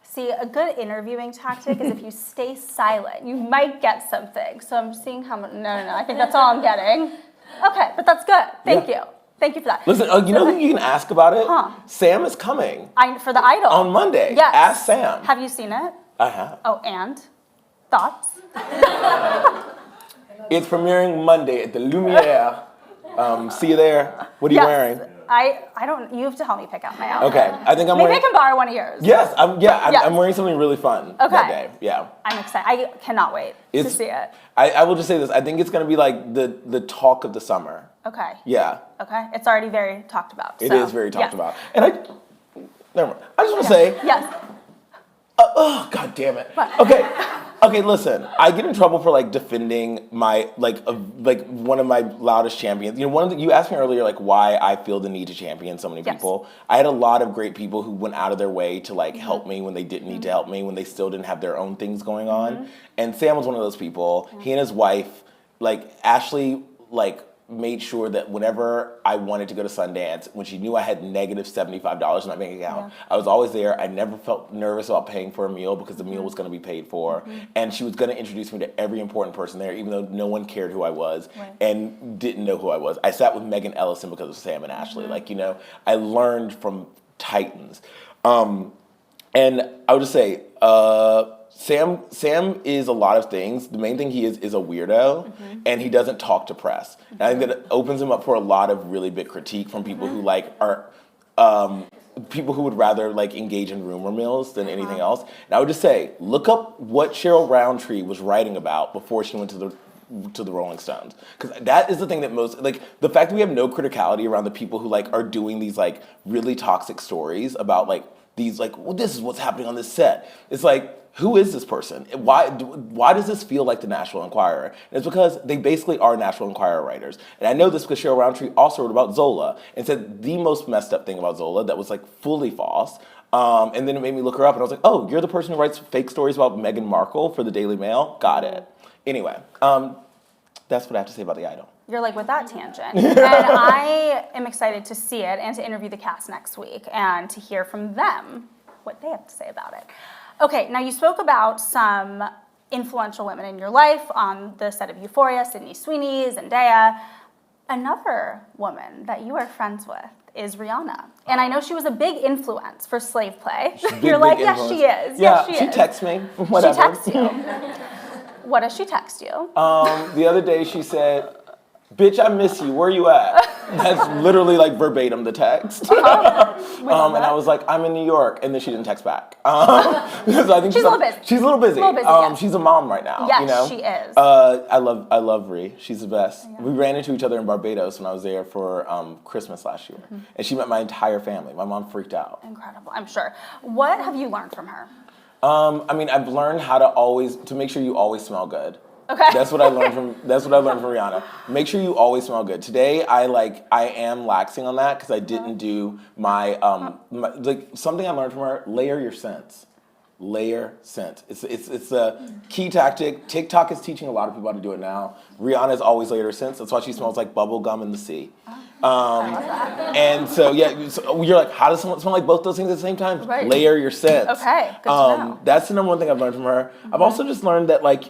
See, a good interviewing tactic is if you stay silent, you might get something. So I'm seeing how much, no, I think that's all I'm getting. Okay, but that's good. Thank you. Thank you for that. Listen, you know who you can ask about it? Sam is coming. For the Idol. On Monday. Yes. Ask Sam. Have you seen it? I have. Oh, and? Thoughts? It's premiering Monday at the Lumiere. See you there. What are you wearing? I don't. You have to help me pick out my outfit. Okay, I think I'm Maybe wearing. I can borrow one of yours. Yes, Yes. I'm wearing something really fun that day. Yeah. I'm excited. I cannot wait to see it. I will just say this. I think it's going to be like the talk of the summer. Okay. Yeah. Okay. It's already very talked about. It is very talked about. And never mind. I just want to say. Yes. Oh, God damn it. What? Okay, listen. I get in trouble for like defending my like one of my loudest champions. You know, you asked me earlier like why I feel the need to champion so many people. I had a lot of great people who went out of their way to like help me when they didn't need to help me, when they still didn't have their own things going on. And Sam was one of those people. He and his wife, like Ashley, like made sure that whenever I wanted to go to Sundance, when she knew I had negative $75 in my bank account, I was always there. I never felt nervous about paying for a meal because the meal was going to be paid for. And she was going to introduce me to every important person there, even though no one cared who I was and didn't know who I was. I sat with Megan Ellison because of Sam and Ashley. Like, you know, I learned from titans. And I would just say, Sam is a lot of things. The main thing he is a weirdo, and he doesn't talk to press. And I think that it opens him up for a lot of really big critique from people who like are people who would rather like engage in rumor mills than anything else. And I would just say, look up what Cheryl Roundtree was writing about before she went to the Rolling Stones, because that is the thing that most, like, the fact that we have no criticality around the people who like are doing these like really toxic stories about like these like, well, this is what's happening on this set. It's like, who is this person? Why does this feel like the National Enquirer? And it's because they basically are National Enquirer writers. And I know this because Cheryl Roundtree also wrote about Zola and said the most messed up thing about Zola that was like fully false. And then it made me look her up and I was like, oh, you're the person who writes fake stories about Meghan Markle for the Daily Mail? Got it. Anyway, that's what I have to say about The Idol. You're like, with that tangent. And I am excited to see it and to interview the cast next week and to hear from them what they have to say about it. Okay, now you spoke about some influential women in your life on the set of Euphoria, Sydney Sweeney, Zendaya. Another woman that you are friends with is Rihanna. And I know she was a big influence for Slave Play. You're like, yes, she is. Yeah, yes, she texts me. Whatever. She texts you. What does she text you? The other day she said, bitch, I miss you. Where you at? That's literally like verbatim the text. And I was like, I'm in New York. And then she didn't text back. So I think she's a little busy. She's a little busy. Yes. She's a mom right now. Yes, you know? she is. I love Ree. She's the best. Yeah. We ran into each other in Barbados when I was there for Christmas last year. And she met my entire family. My mom freaked out. Incredible, I'm sure. What have you learned from her? I mean, I've learned how to make sure you always smell good. Okay. That's what I learned from Rihanna. Make sure you always smell good. Today I am laxing on that because I didn't do my like something I learned from her, layer your scents. Layer scent. It's a key tactic. TikTok is teaching a lot of people how to do it now. Rihanna's always layered her scents. That's why she smells like bubble gum in the sea. And so you're like, how does someone smell like both those things at the same time? Right. Layer your scents. Okay, good to know. That's the number one thing I've learned from her. I've also just learned that like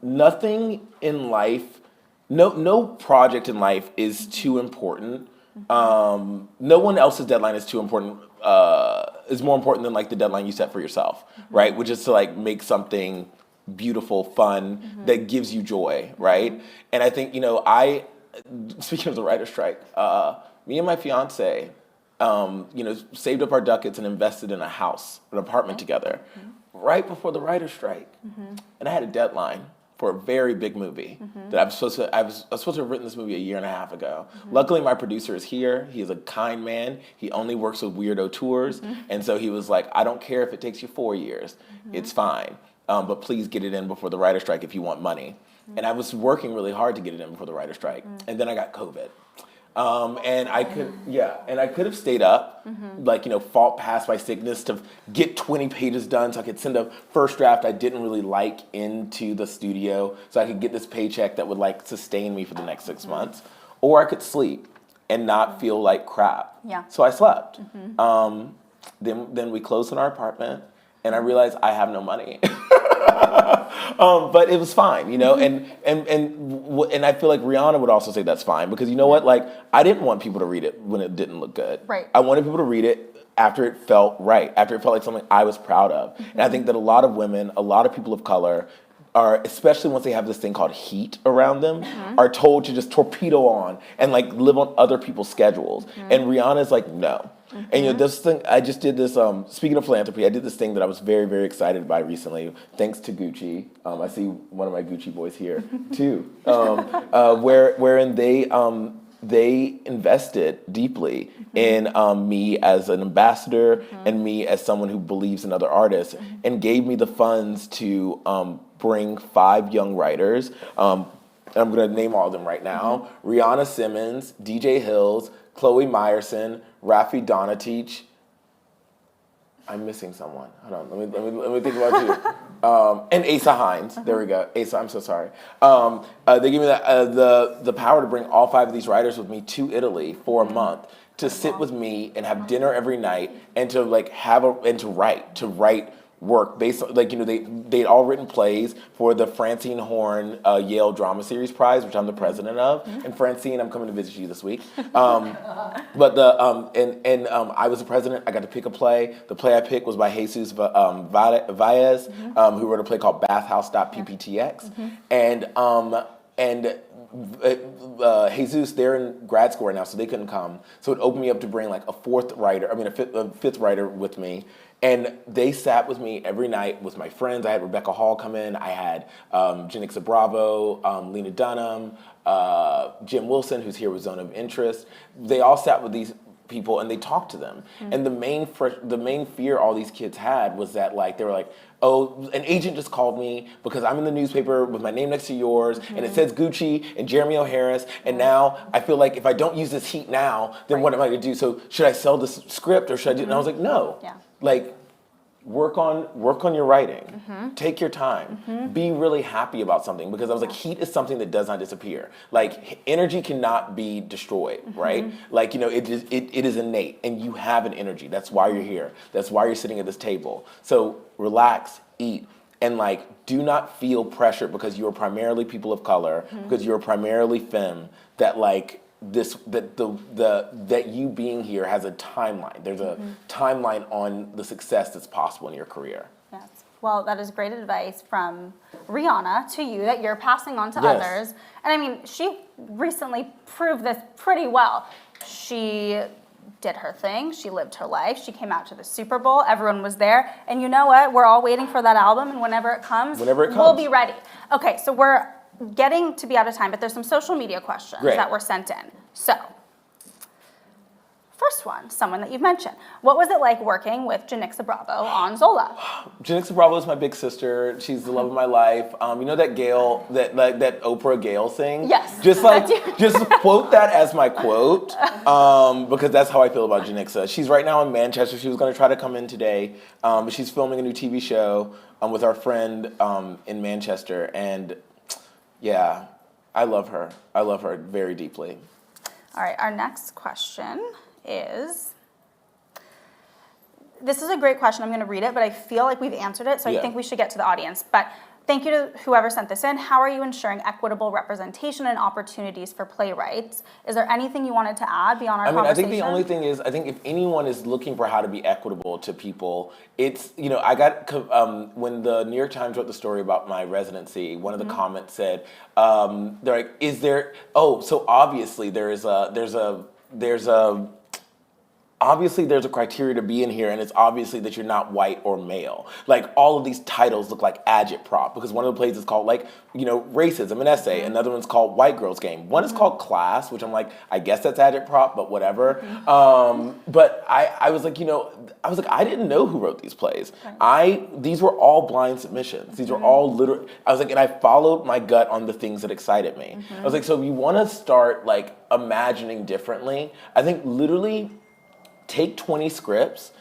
nothing in life, no project in life is too important. No one else's deadline is too important. Is more important than like the deadline you set for yourself, right? Which is to like make something beautiful, fun, that gives you joy, right? And I think, speaking of the writer's strike, me and my fiance, saved up our ducats and invested in a house, an apartment together, right before the writer's strike. And I had a deadline for a very big movie that I was supposed to have written this movie a year and a half ago. Luckily, my producer is here. He is a kind man. He only works with weirdo tours. And so he was like, I don't care if it takes you 4 years. It's fine. But please get it in before the writer's strike if you want money. And I was working really hard to get it in before the writer's strike. And then I got COVID. And I could have stayed up, fought past my sickness to get 20 pages done so I could send a first draft I didn't really like into the studio so I could get this paycheck that would like sustain me for the next 6 months. Or I could sleep and not feel like crap. Yeah. So I slept. Then we closed on our apartment and I realized I have no money. But it was fine, and I feel like Rihanna would also say that's fine because you know what, like I didn't want people to read it when it didn't look good. Right. I wanted people to read it after it felt right, after it felt like something I was proud of. And I think that a lot of women, a lot of people of color are, especially once they have this thing called heat around them, are told to just torpedo on and like live on other people's schedules. And Rihanna's like, no. And you know, this thing, I just did this, speaking of philanthropy, I did this thing that I was very, very excited by recently, thanks to Gucci. I see one of my Gucci boys here too, wherein they invested deeply in me as an ambassador and me as someone who believes in other artists, and gave me the funds to bring 5 young writers. I'm going to name all of them right now. Rihanna Simmons, DJ Hills, Chloe Meyerson, Rafi Donatich. I'm missing someone. Hold on, let me think about you. And Asa Hines. There we go. Asa, I'm so sorry. They gave me the power to bring all 5 of these writers with me to Italy for a month to sit with me and have dinner every night and to like to write work based on, like, you know, they'd all written plays for the Francine Horn Yale Drama Series Prize, which I'm the president of. And Francine, I'm coming to visit you this week. But I was the president. I got to pick a play. The play I picked was by Jesus Valles, who wrote a play called Bathhouse.pptx. And Jesus, they're in grad school right now, so they couldn't come. So it opened me up to bring like a fifth writer with me. And they sat with me every night with my friends. I had Rebecca Hall come in. I had Zola Bravo, Lena Dunham, Jim Wilson, who's here with Zone of Interest. They all sat with these people and they talked to them. And the main fear all these kids had was that, like, they were like, oh, an agent just called me because I'm in the newspaper with my name next to yours, and it says Gucci and Jeremy O'Harris, and now I feel like if I don't use this heat now, then what am I going to do? So should I sell this script or should I do? And I was like, no. Yeah. Like, work on your writing. Take your time. Be really happy about something, because I was like, heat is something that does not disappear. Like, energy cannot be destroyed, right? Like, you know, it is innate, and you have an energy. That's why you're here. That's why you're sitting at this table. So relax, eat, and like, do not feel pressured because you are primarily people of color, because you're primarily femme, that like, that you being here has a timeline. There's a timeline on the success that's possible in your career. Yes. Well, that is great advice from Rihanna to you that you're passing on to Yes. others. And I mean, she recently proved this pretty well. She did her thing. She lived her life. She came out to the Super Bowl. Everyone was there. And you know what? We're all waiting for that album. And whenever it comes, we'll be ready. Okay, so we're getting to be out of time, but there's some social media questions that were sent in. So, first one, someone that you've mentioned. What was it like working with Zola Bravo on Zola? Zola Bravo is my big sister. She's the love of my life. You know that Gail, that Oprah Gail thing? Yes. Just quote that as my quote, because that's how I feel about Zola. She's right now in Manchester. She was going to try to come in today, but she's filming a new TV show with our friend in Manchester, and yeah, I love her. I love her very deeply. All right, our next question is, this is a great question. I'm going to read it, but I feel like we've answered it, so I think we should get to the audience. But thank you to whoever sent this in. How are you ensuring equitable representation and opportunities for playwrights? Is there anything you wanted to add beyond our conversation? I think the only thing is, I think if anyone is looking for how to be equitable to people, it's, you know, I got, when the New York Times wrote the story about my residency, one of the comments said, they're like, so obviously there's a criteria to be in here, and it's obviously that you're not white or male. Like, all of these titles look like agitprop, because one of the plays is called, like, you know, racism, an essay. Another one's called White Girls Game. One is called Class, which I'm like, I guess that's agitprop, but whatever. But I was like, you know, I didn't know who wrote these plays. These were all blind submissions. These were all literal. I was like, and I followed my gut on the things that excited me. I was like, so if you want to start, like, imagining differently, I think literally take 20 scripts,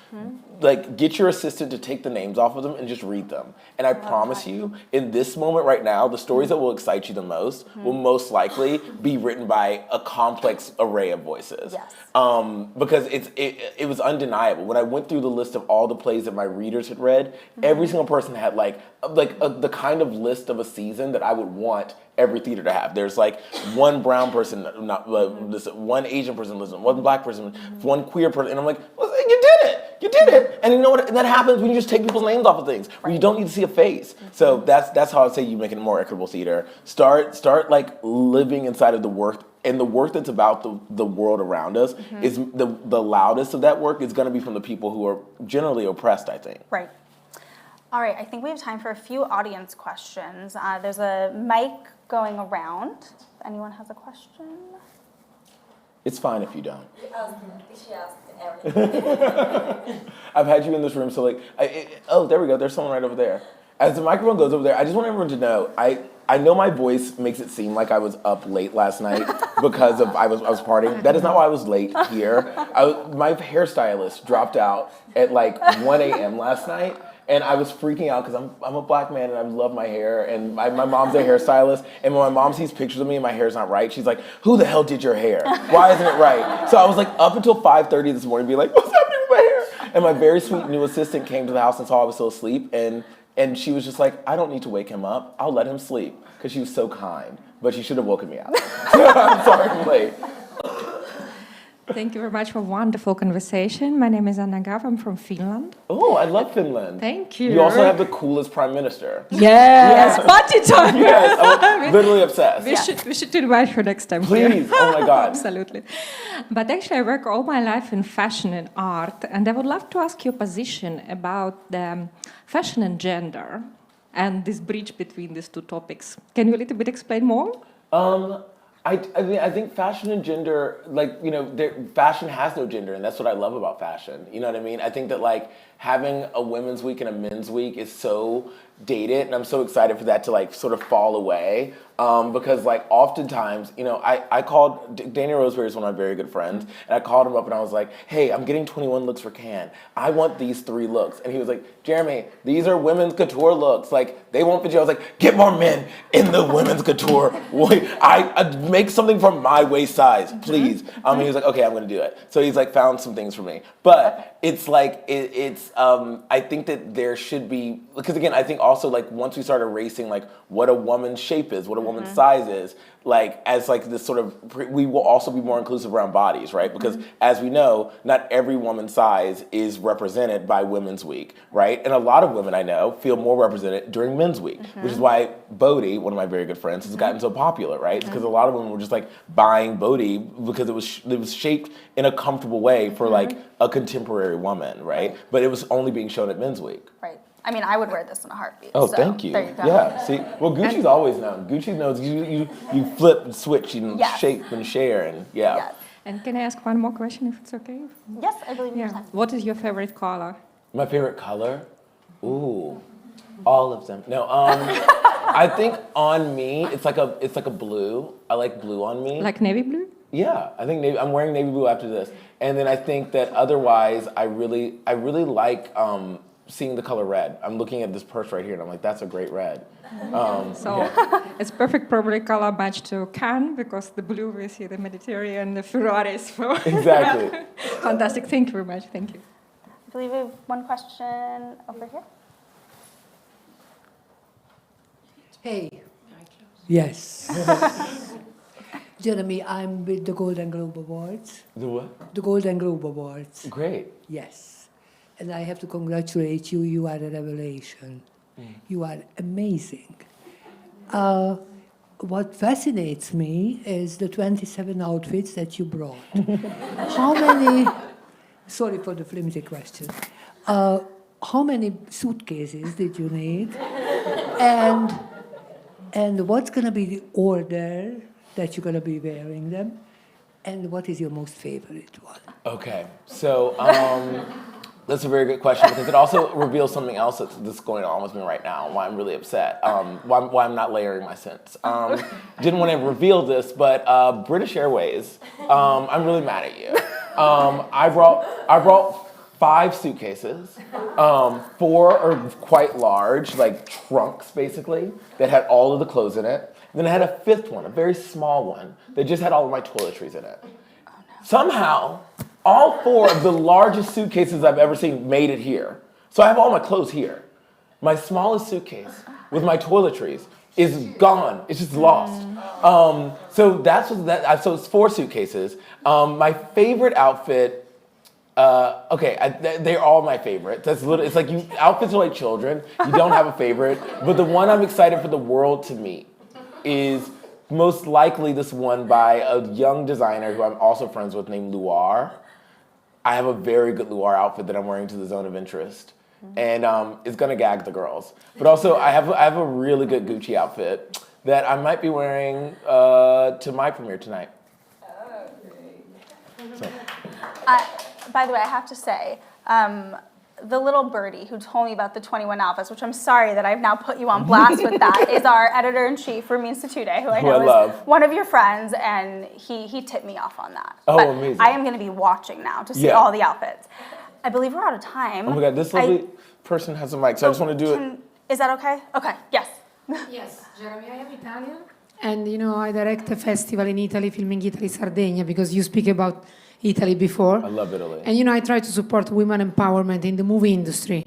like, get your assistant to take the names off of them and just read them. And I promise you, in this moment right now, the stories that will excite you the most will most likely be written by a complex array of voices. Yes. Because it was undeniable. When I went through the list of all the plays that my readers had read, every single person had the kind of list of a season that I would want every theater to have. There's like one brown person, one Asian person listening, one black person, one queer person, and I'm like, well, you did it. You did it. And you know what? And that happens when you just take people's names off of things, when you don't need to see a face. So that's how I'd say you make it a more equitable theater. Start like living inside of the work, and the work that's about the world around us is the loudest of that work is going to be from the people who are generally oppressed, I think. Right. All right, I think we have time for a few audience questions. There's a mic going around. If anyone has a question? It's fine if you don't. She asked everything. I've had you in this room, so like, there we go. There's someone right over there. As the microphone goes over there, I just want everyone to know, I know my voice makes it seem like I was up late last night because I was partying. That is not why I was late here. My hairstylist dropped out at like 1 a.m. last night. And I was freaking out because I'm a black man and I love my hair. And my mom's a hairstylist. And when my mom sees pictures of me and my hair's not right, she's like, "Who the hell did your hair? Why isn't it right?" So I was like up until 5:30 this morning, being like, "What's happening with my hair?" And my very sweet new assistant came to the house and saw I was still asleep. And she was just like, "I don't need to wake him up. I'll let him sleep," because she was so kind. But she should have woken me up. I'm sorry I'm late. Thank you very much for a wonderful conversation. My name is Anna Gav. I'm from Finland. Oh, I love Finland. Thank you. You also have the coolest prime minister. Yes, party time. Yes, I'm literally obsessed. We should invite her next time. Please, oh my God. Absolutely. But actually, I work all my life in fashion and art, and I would love to ask your position about the fashion and gender and this bridge between these two topics. Can you a little bit explain more? I think fashion and gender, like, you know, fashion has no gender, and that's what I love about fashion. You know what I mean? I think that, like, having a women's week and a men's week is so dated, and I'm so excited for that to, like, sort of fall away. Because, like, oftentimes, you know, I called, Daniel Roseberry is one of my very good friends, and I called him up and I was like, "Hey, I'm getting 21 looks for Cannes. I want these 3 looks." And he was like, "Jeremy, these are women's couture looks. Like, they won't fit you." I was like, "Get more men in the women's couture. I make something from my waist size, please." He was like, "Okay, I'm going to do it." So he's, like, found some things for me. But it's, like, I think that there should be, because, again, I think also, like, once we start erasing, like, what a woman's shape is, what a woman's size is, like, as, like, this sort of, we will also be more inclusive around bodies, right? Because, as we know, not every woman's size is represented by Women's Week, right? And a lot of women I know feel more represented during Men's Week, which is why Bodhi, one of my very good friends, has gotten so popular, right? Because a lot of women were just, like, buying Bodhi because it was shaped in a comfortable way for, like, a contemporary woman, right? But it was only being shown at Men's Week. Right. I mean, I would wear this in a heartbeat. Oh, so thank you. There you go. Yeah, see, well, Gucci's always known. Gucci knows you flip and switch and shape and share, and Yes. And can I ask one more question, if it's okay? Yes, I believe you Yeah. can. What is your favorite color? My favorite color? Ooh, all of them. No, I think on me, it's like a blue. I like blue on me. Like navy blue? Yeah, I think I'm wearing navy blue after this. And then I think that otherwise, I really like seeing the color red. I'm looking at this purse right here, and I'm like, that's a great red. It's perfect probably color match to Cannes, because the blue we see the Mediterranean, the Ferraris. Exactly. Fantastic. Thank you very much. Thank you. I believe we have one question over here. Hey. Yes. Jeremy, I'm with the Golden Globe Awards. The what? The Golden Globe Awards. Great. Yes. And I have to congratulate you. You are a revelation. You are amazing. What fascinates me is the 27 outfits that you brought. How many, sorry for the flimsy question, how many suitcases did you need? And what's going to be the order that you're going to be wearing them? And what is your most favorite one? Okay, so that's a very good question, because it also reveals something else that's going on with me right now, why I'm really upset, why I'm not layering my scents. Didn't want to reveal this, but British Airways, I'm really mad at you. I brought 5 suitcases. 4 are quite large, like trunks basically, that had all of the clothes in it. And then I had a 5th one, a very small one, that just had all of my toiletries in it. Somehow, all 4 of the largest suitcases I've ever seen made it here. So I have all my clothes here. My smallest suitcase with my toiletries is gone. It's just lost. So so it's 4 suitcases. My favorite outfit, Okay, they're all my favorite. It's like outfits are like children. You don't have a favorite, but the one I'm excited for the world to meet is most likely this one by a young designer who I'm also friends with named Luar. I have a very good Luar outfit that I'm wearing to the Zone of Interest, and it's gonna gag the girls. But also, I have a really good Gucci outfit that I might be wearing to my premiere tonight. So. By the way, I have to say, the little birdie who told me about the 21 outfits, which I'm sorry that I've now put you on blast with that, is our editor-in-chief, Ramin Satoude, who I know is one of your friends, and he tipped me off on that. Oh, but amazing. I am going to be watching now to see all the outfits. I believe we're out of time. Oh my God, this lovely person has a mic, so I just want to do it. Is that okay? Okay, yes. Yes, Jeremy, I am Italian. And I direct a festival in Italy, Filming Italy Sardinia, because you speak about Italy before. I love Italy. And I try to support women empowerment in the movie industry.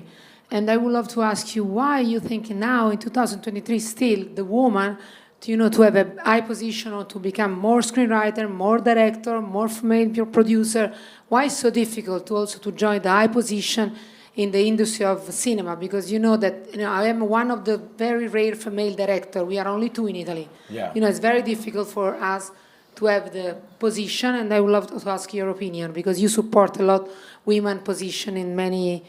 And I would love to ask you why you think now in 2023 still the woman to have a high position or to become more screenwriter, more director, more female producer. Why it's so difficult to also to join the high position in the industry of cinema? Because that I am one of the very rare female director. We are only 2 in Italy. Yeah. It's very difficult for us to have the position, and I would love to ask your opinion because you support a lot women position in many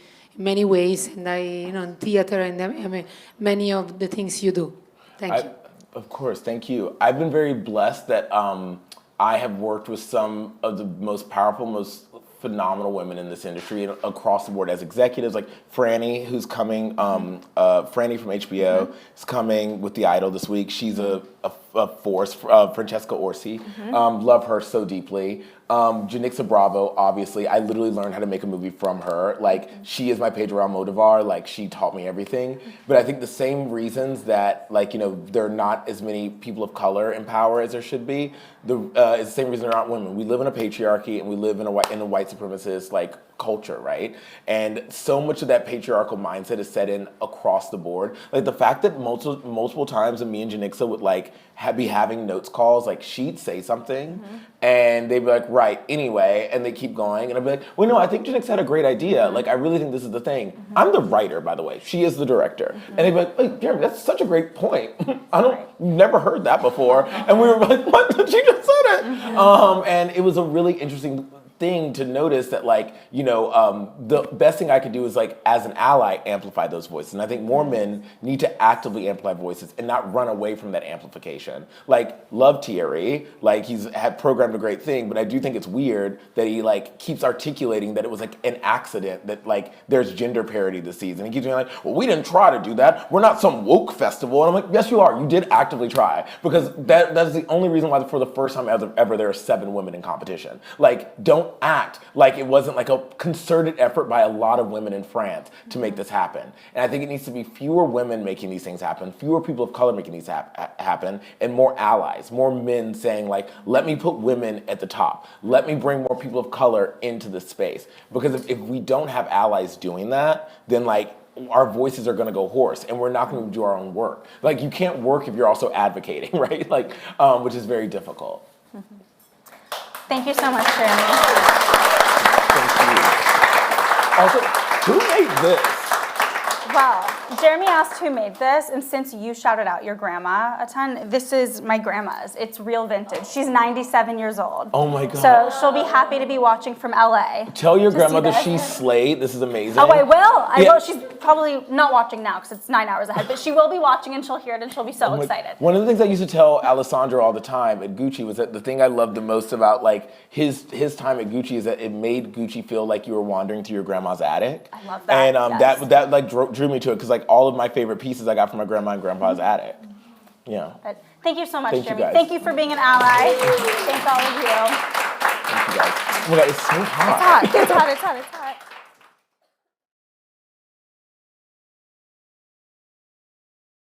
ways, and in theater and many of the things you do. Thank you. Of course, thank you. I've been very blessed that I have worked with some of the most powerful, most phenomenal women in this industry across the board as executives, like Franny, who's coming, Franny from HBO is coming with The Idol this week. She's a force, Francesca Orsi. Love her so deeply. Janixa Bravo, obviously, I literally learned how to make a movie from her. Like, she is my Pedro Almodovar. Like, she taught me everything. But I think the same reasons that, there are not as many people of color in power as there should be, it's the same reason there aren't women. We live in a patriarchy, and we live in a white supremacist, culture, right? And so much of that patriarchal mindset is set in across the board. Like, the fact that multiple times that me and Janixa would, be having notes calls, she'd say something, and they'd be like, right, anyway, and they keep going, and I'd be like, well, no, I think Janixa had a great idea. I really think this is the thing. I'm the writer, by the way. She is the director. And they'd be like, hey, Jeremy, that's such a great point. Never heard that before. And we were like, what? She just said it. And it was a really interesting thing to notice that the best thing I could do is as an ally amplify those voices, and I think more men need to actively amplify voices and not run away from that amplification. Love Thierry, he's had programmed a great thing, but I do think it's weird that he keeps articulating that it was an accident that there's gender parity this season. He keeps being well, we didn't try to do that. We're not some woke festival, and I'm like, yes, you are. You did actively try, because that is the only reason why for the first time ever there are 7 women in competition. Don't act like it wasn't a concerted effort by a lot of women in France to make this happen. And I think it needs to be fewer women making these things happen, fewer people of color making these happen, and more allies, more men saying let me put women at the top. Let me bring more people of color into this space. Because if we don't have allies doing that, then our voices are going to go hoarse, and we're not going to do our own work. You can't work if you're also advocating, right? Which is very difficult. Thank you so much, Jeremy. Thank you. Also, who made this? Well, Jeremy asked who made this, and since you shouted out your grandma a ton, this is my grandma's. It's real vintage. She's 97 years old. Oh my God. So she'll be happy to be watching from LA. Tell your grandmother she slayed. This is amazing. Oh, I will. I will. She's probably not watching now because it's 9 hours ahead, but she will be watching and she'll hear it and she'll be so excited. One of the things I used to tell Alessandro all the time at Gucci was that the thing I loved the most about his time at Gucci is that it made Gucci feel like you were wandering through your grandma's attic. I love that. And that drew me to it, because all of my favorite pieces I got from my grandma and grandpa's attic. Yeah. But thank you so much, Thank Jeremy. you guys. Thank you for being an ally. Thanks all of you. Thank you guys. Oh my God, it's so hot. It's hot. It's hot. It's hot. It's hot.